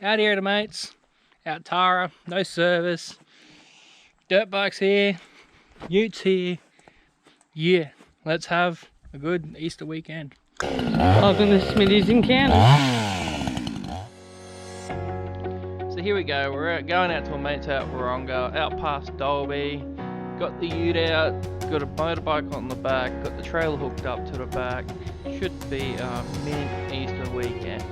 out here to mates, out Tara, no service, dirt bikes here, utes here. Yeah, let's have a good Easter weekend. Welcome to Smitty's Encounter. So here we go, we're going out to a mate's out Wodonga, out past Dolby. Got the ute out, got a motorbike on the back, got the trailer hooked up to the back. Should be a mid-Easter weekend.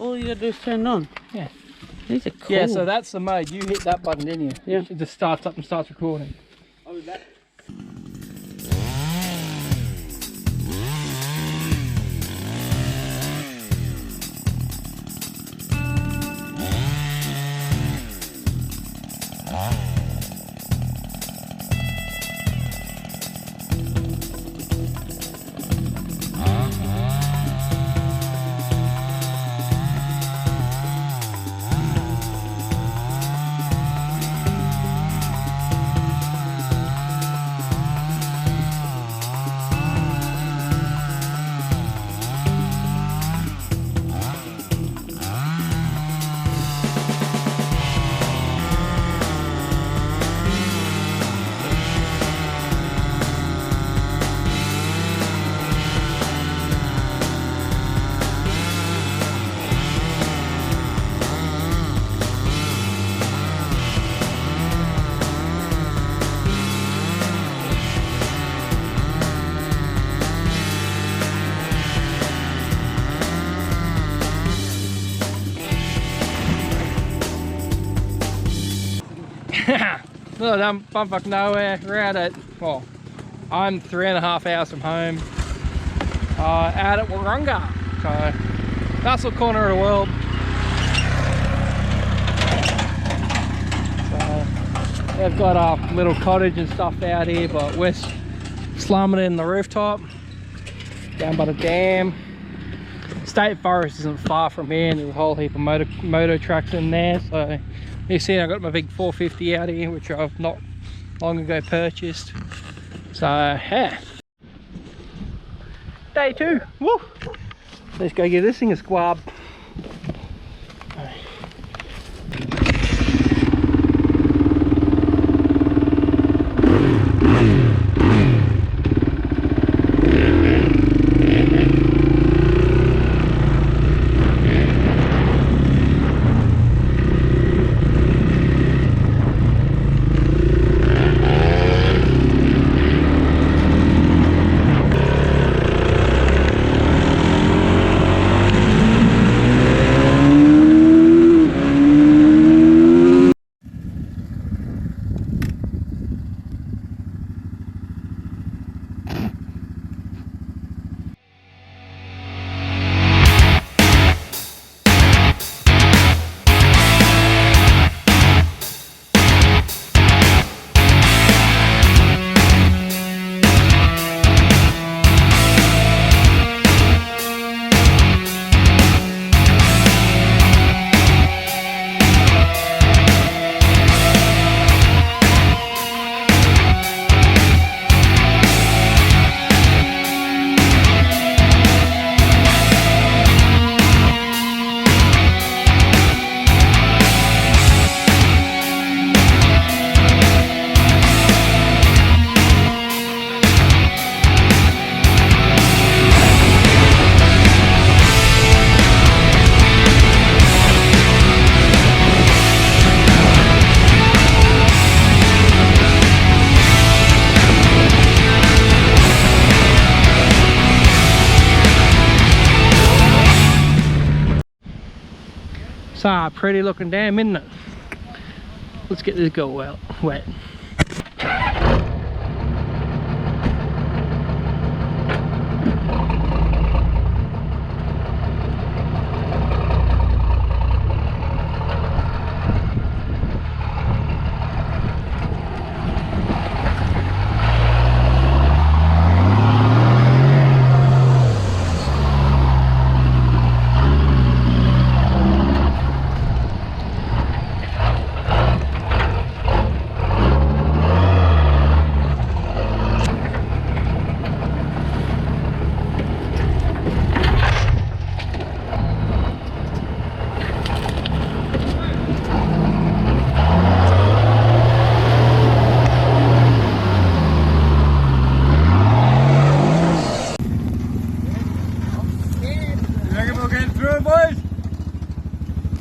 All you gotta do is turn it on. Yeah. These are cool. Yeah, so that's the mode. You hit that button, didn't you? Yeah. It just starts up and starts recording. Oh, that. Little dumb bumfuck nowhere. We're out at, well, I'm 3.5 hours from home. Out at Wodonga. So, nice little corner of the world. So, they've got a little cottage and stuff out here, but we're slumming it in the rooftop. Down by the dam. State Forest isn't far from here, and there's a whole heap of motor tracks in there. So, you see, I got my big 450 out here, which I've not long ago purchased. So, yeah. Day 2. Woo! Let's go give this thing a squab. It's a pretty looking dam, isn't it? Let's get this girl wet.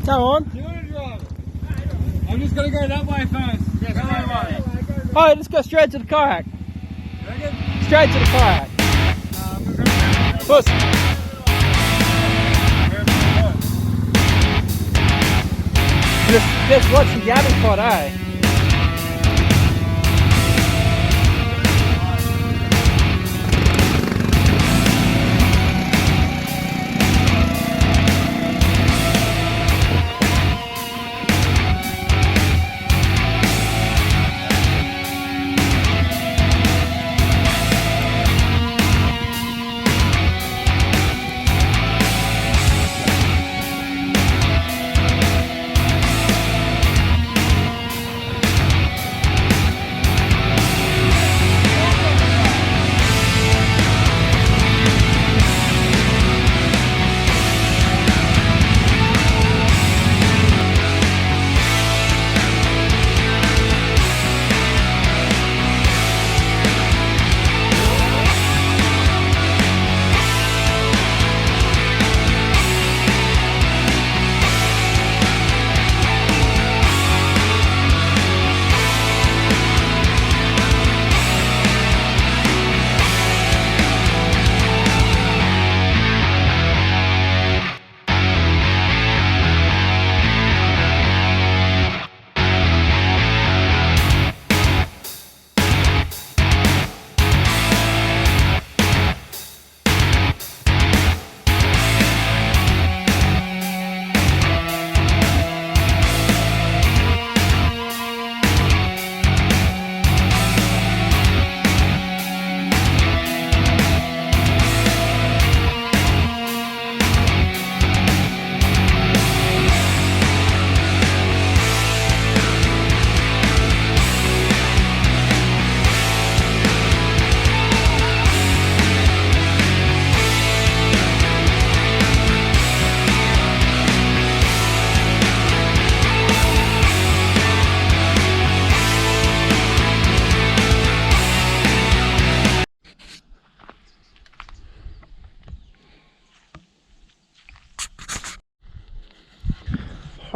Go on. I'm just gonna go that way first. Yes, that way. Oh, let's go straight to the kayak. Straight to the kayak. Puss. Just watch the yabbing pot, eh?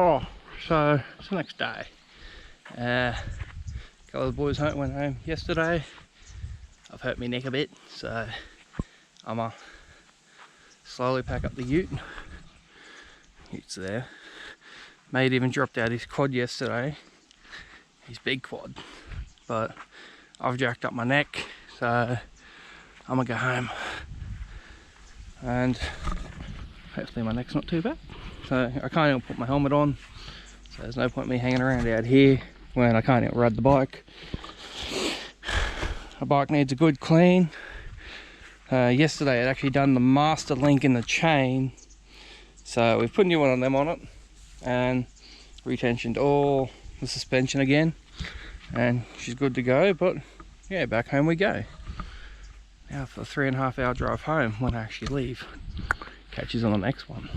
Oh, so it's the next day. A couple of the boys went home yesterday. I've hurt my neck a bit, so I'm gonna slowly pack up the ute. Ute's there. Mate even dropped out his quad yesterday, his big quad, but I've jacked up my neck, so I'm gonna go home and hopefully my neck's not too bad. So I can't even put my helmet on, so there's no point me hanging around out here when I can't even ride the bike. The bike needs a good clean. Yesterday I'd actually done the master link in the chain, so we've put a new one on them on it and retensioned all the suspension again, and she's good to go. But yeah, back home we go. Now for a 3.5 hour drive home when I actually leave. Catch you on the next one.